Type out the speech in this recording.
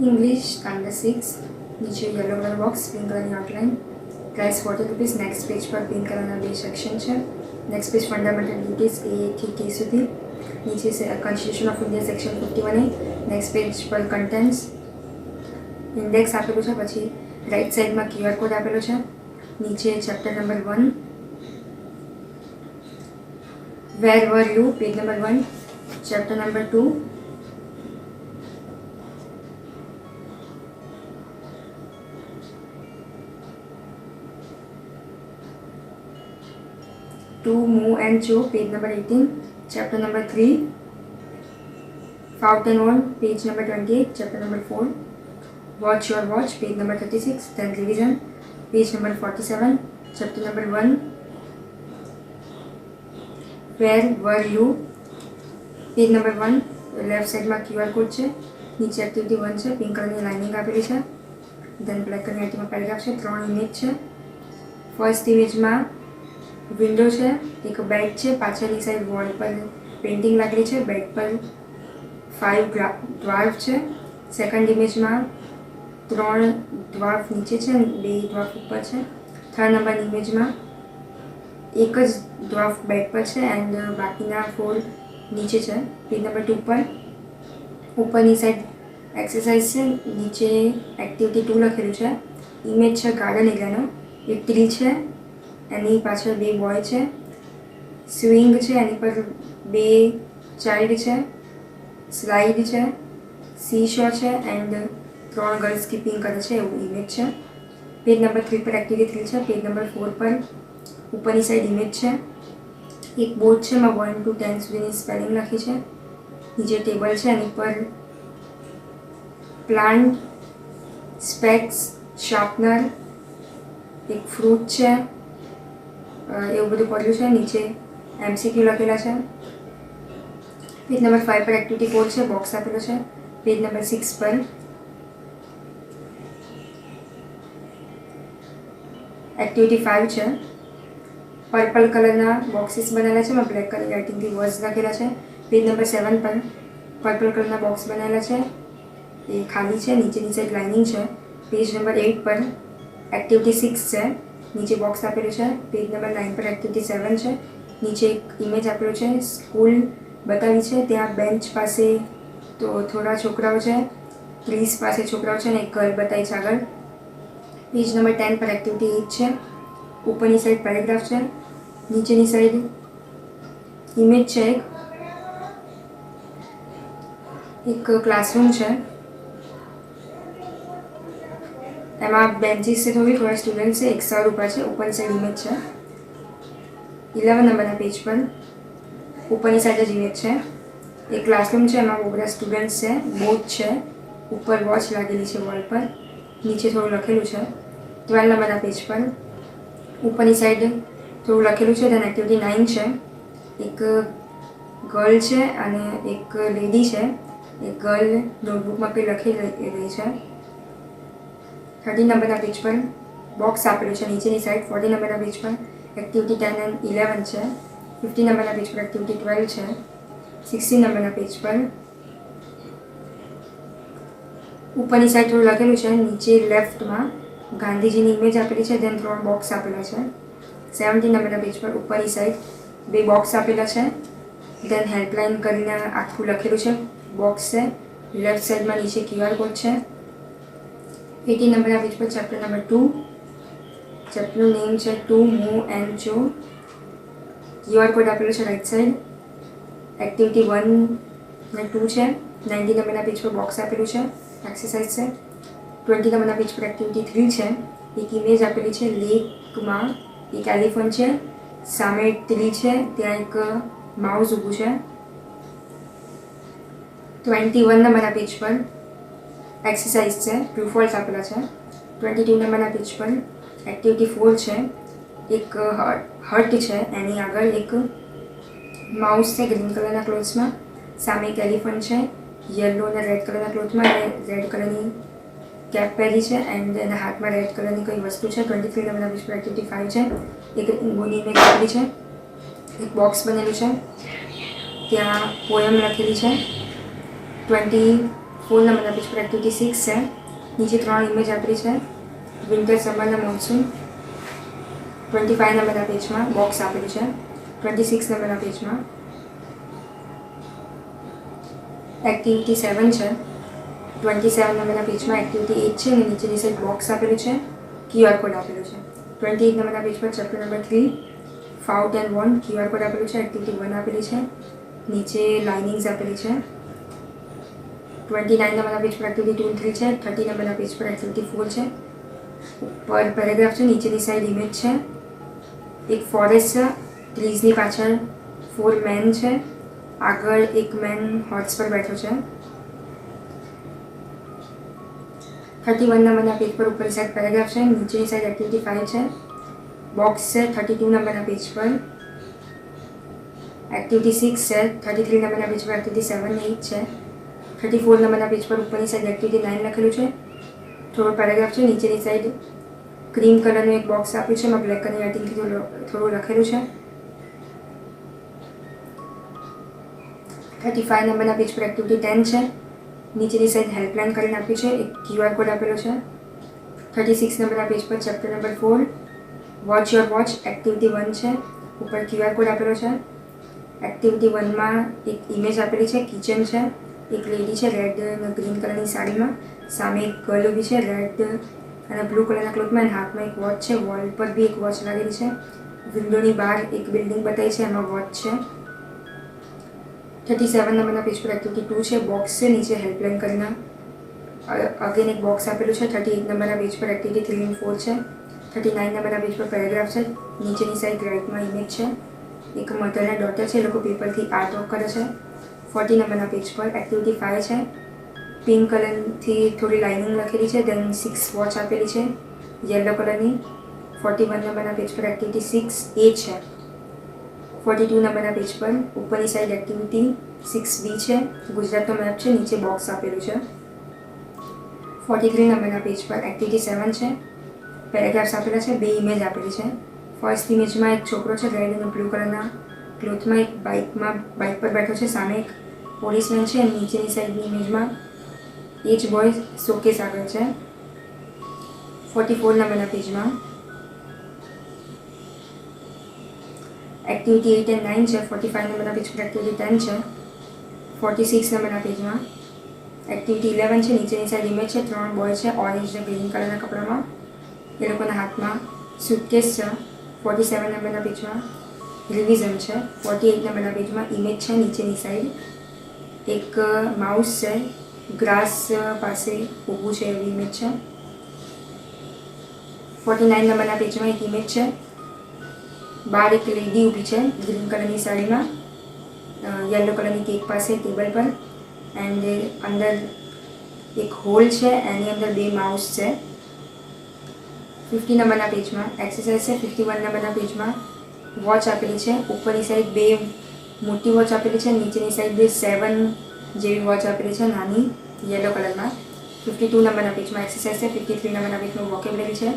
English standard 6 नीचे yellow colour box pink colour outline price 40 rupees next page पर pink colour बे section है next page fundamental duties ए थी के सुधी नीचे से कॉन्स्टिट्यूशन ऑफ इंडिया सेक्शन 51 है नेक्स्ट पेज पर कंटेंट्स इंडेक्स आपेलू है पछी राइट साइड में क्यूआर कोड आपेलो है नीचे chapter number 1 where were you page number 1 chapter number 2 to move and show page number 18 chapter number 3 fountain on page number 28 chapter number 4 watch your watch page number 36 then revision page number 47 chapter number 1 where were you page number 1 left side में QR code है नीचे activity 1 है pink colour lining आपेली है then black colour में paragraph है 3 image है first image में window है एक बेड है पाछळनी साइड वॉल पर पेंटिंग लागेली है बेड पर 5 ड्वार्फ है सेकंड इमेज में 3 ड्वार्फ नीचे है 2 ड्वार्फ ऊपर है थर्ड नंबर इमेज में एक ज ड्वार्फ बेड पर है एंड बाकीना 4 नीचे है पेज नंबर 2 पर ऊपरनी साइड एक्सरसाइज है नीचे एक्टिविटी 2 लखेलू है इमेज है गार्डन एरियानो एक ट्री है एनी पाछळ 2 बॉय है स्विंग है एनी पर 2 चाइल्ड है स्लाइड है सी शॉ है एंड 3 गर्ल्स कीपिंग करे है एवं इमेज है पेज नंबर 3 पर एक्टिविटी 3 है पेज नंबर 4 पर ऊपरनी साइड इमेज है एक बोर्ड है में 1 to 10 सुधीनी स्पेलिंग लखी है नीचे टेबल है एनी पर प्लांट स्पेक्स शार्पनर एक फ्रूट है એવું બધું પડ્યું છે નીચે MCQ લખેલા છે પેજ નંબર 5 પર એક્ટિવિટી 4 છે બોક્સ આપેલો છે પેજ નંબર 6 પર એક્ટિવિટી 5 છે પર્પલ કલરના બોક્સીસ બનેલા છે એમાં બ્લેક કલર રાઇટિંગથી વર્ડ્સ લખેલા છે પેજ નંબર 7 પર પર્પલ કલરના બોક્સ બનેલા છે એ ખાલી છે નીચેની સાઈડ લાઇનિંગ છે પેજ નંબર 8 પર એક્ટિવિટી 6 છે नीचे बॉक्स आपेलू है पेज नंबर 9 पर एक्टिविटी 7 है नीचे एक इमेज आपेलो है स्कूल बतावी है त्या बेंच पासे तो थोड़ा छोकराओ है ट्रीज पासे छोकराओ है एक घर बताई है आगळ पेज नंबर 10 पर एक्टिविटी 8 है ऊपरनी साइड पेराग्राफ है नीचेनी साइड इमेज है एक क्लासरूम है एम बेंचीस से थोड़ा स्टूडेंट्स है एक सर ऊपर है ऊपर साइड इमेज है 11 नंबर पेज पर ऊपरनी साइड इमेज है एक क्लासरूम है एम बहुत स्टूडेंट्स है बोर्ड है ऊपर वॉच लगेली है वॉल पर नीचे थोड़ा लखेलू है 12 नंबर पेज पर ऊपरनी साइड थोड़ा लखेलू है देन एक्टिविटी 9 है एक गर्ल है और एक लेडी है एक गर्ल नोटबुक में कई लखी रही है 30 नंबर पेज पर बॉक्स आपेलू है नीचे साइड 40 नंबर पेज पर एक्टिविटी 10 एंड 11 है 50 नंबर पेज पर एक्टिविटी 12 है 60 नंबर पेज पर ऊपरनी साइड थोड़ा लखेलू है नीचे लेफ्ट में गांधीजी की इमेज आपेली है देन 3 बॉक्स आपेला है 70 नंबर पेज पर ऊपरनी साइड 2 बॉक्स आपेला है देन हेल्पलाइन करीने आखू लखेलू है बॉक्स है लेफ्ट साइड में नीचे क्यूआर कोड है 80 नंबर पेज पर चैप्टर नंबर 2 चैप्टर नेम है to move and show QR code आपेलो है राइट साइड एक्टिविटी 1 ने 2 है 90 नंबर पेज पर बॉक्स आपेलू है एक्सरसाइज है 20 नंबर पेज पर एक्टिविटी 3 है एक इमेज आपेली है लेक में एक एलिफेंट है सामे ट्री है त्या एक माउस ऊभू है 21 नंबर पेज पर एक्सरसाइज है ट्रू फॉल्स आपेला है 22 नंबर पेज पर एक्टिविटी 4 है एक हट है एनी आगळ एक माउस है ग्रीन कलर क्लोथ्स में सामे एक एलिफेंट है येलो और रेड कलर क्लोथ में रेड कलर की कैप पहरी है एंड एना हाथ में रेड कलर की कोई वस्तु है 23 नंबर पेज पर एक्टिविटी 5 है एक बोनी में करेली है एक बॉक्स बनेलू है त्या पोएम लखेली है 24 4 નંબરના પેજ પર એક્ટિવિટી 6 છે. નીચે 3 ઇમેજ આપેલી છે. વિન્ટર, સમર અને મોન્સૂન. 25 નંબરના પેજમાં બોક્સ આપેલું છે. 26 નંબરના પેજમાં એક્ટિવિટી 7 છે. 27 નંબરના પેજમાં એક્ટિવિટી 8 છે અને નીચેની સાઈડ બોક્સ આપેલું છે, QR કોડ આપેલું છે. 28 નંબરના પેજ પર ચેપ્ટર નંબર 3 ફાઉટ એન્ડ વોન QR કોડ આપેલું છે. એક્ટિવિટી 1 આપેલી છે. નીચે લાઇનિંગ્સ આપેલી છે. 29 નંબરના પેજ પર એક્ટિવિટી 2 અને 3 છે. 30 નંબરના પેજ પર એક્ટિવિટી 4 છે. ઉપર પેરેગ્રાફ છે, નીચેની સાઈડ ઇમેજ છે. એક ફોરેસ્ટ છે, ટ્રીઝની પાછળ 4 મેન છે. આગળ એક મેન હોર્સ પર બેઠો છે. 31 નંબરના પેજ પર ઉપરની સાઈડ પેરેગ્રાફ છે, નીચેની સાઈડ એક્ટિવિટી 5 છે. બોક્સ છે 32 નંબરના પેજ પર એક્ટિવિટી 6 છે. 33 નંબરના પેજ પર એક્ટિવિટી 7 અને 8 છે. 34 નંબરના પેજ પર ઉપરની સાઈડ એક્ટિવિટી 9 લખેલું છે. થોડો પેરેગ્રાફ છે, નીચેની સાઈડ ક્રીમ કલરનું એક બોક્સ આપ્યું છે, એમાં બ્લેક કલરની રાઇટિંગથી થોડું લખેલું છે. 35 નંબરના પેજ પર એક્ટિવિટી 10 છે. નીચેની સાઈડ હેલ્પલાઇન કરીને આપ્યું છે, એક QR કોડ આપેલો છે. 36 નંબરના પેજ પર chapter number 4 watch your watch activity 1 છે. ઉપર QR કોડ આપેલો છે. એક્ટિવિટી 1માં એક ઇમેજ આપેલી છે, કિચન છે. એક લેડી છે રેડ અને ગ્રીન કલરની સાડીમાં. સામે એક ગર્લ ઊભી છે રેડ અને બ્લુ કલરના ક્લોથમાં, અને હાથમાં એક વોચ છે. વોલ પર બી એક વોચ લાગેલી છે. વિન્ડોની બહાર એક બિલ્ડિંગ બતાવી છે, એમાં વોચ છે. 37 નંબરના પેજ પર એક્ટિવિટી 2 છે. બોક્સ છે, નીચે હેલ્પલાઇન કરીને અગેન એક બોક્સ આપેલું છે. 38 નંબરના પેજ પર એક્ટિવિટી 3 અને 4 છે. 39 નંબરના પેજ પર પેરેગ્રાફ છે. નીચેની સાઈડ રાઇટમાં ઇમેજ છે. એક મધર અને ડોટર છે, એ લોકો પેપરથી આર્ટ વર્ક કરે છે. 40 નંબરના પેજ પર એક્ટિવિટી 5 છે. પિંક કલરથી થોડી લાઇનિંગ લખેલી છે. દેન 6 વોચ આપેલી છે યલો કલરની. 41 નંબરના પેજ પર એક્ટિવિટી 6A છે. 42 નંબરના પેજ પર ઉપરની સાઈડ એક્ટિવિટી 6B છે. ગુજરાતનો મેપ છે, નીચે બોક્સ આપેલું છે. 43 નંબરના પેજ પર એક્ટિવિટી 7 છે. પેરેગ્રાફ્સ આપેલા છે, 2 ઇમેજ આપેલી છે. ફર્સ્ટ ઇમેજમાં એક છોકરો છે રેડ અને બ્લુ કલરના ક્લોથમાં, એક બાઇક પર બેઠો છે. સામે એક પોલીસમેન છે અને નીચેની સાઈડની ઇમેજમાં એ જ બોય શોકેસ આગળ છે. 44 નંબરના પેજમાં એક્ટિવિટી 8 અને 9 છે. 45 નંબરના પેજ પર એક્ટિવિટી 10 છે. 46 નંબરના પેજમાં એક્ટિવિટી 11 છે. નીચેની સાઈડ ઇમેજ છે, 3 બોય છે ઓરેન્જ અને ગ્રીન કલરના કપડામાં. એ લોકોના હાથમાં સુટકેસ છે. 47 નંબરના પેજમાં રિવિઝન છે. 48 નંબરના પેજમાં ઇમેજ છે, નીચેની સાઈડ એક માઉસ છે, ગ્રાસ પાસે ઊભું છે એવી ઇમેજ છે. 49 નંબરના પેજમાં એક ઇમેજ છે. બહાર એક લેડી ઊભી છે ગ્રીન કલરની સાડીમાં, યલો કલરની કેક પાસે ટેબલ પર. એન્ડ અંદર એક હોલ છે, એની અંદર 2 માઉસ છે. 50 નંબરના પેજમાં એક્સરસાઇઝ છે. 51 નંબરના પેજમાં વોચ આપેલી છે. ઉપરની સાઈડ 2 મોટી વોચ આપેલી છે, નીચેની સાઈડ 7 જેવી વોચ આપેલી છે નાની યલો કલરમાં. 52 નંબરના પેજમાં એક્સરસાઇઝ છે. 53 નંબરના પેજમાં વોકેબ્યુલરી છે.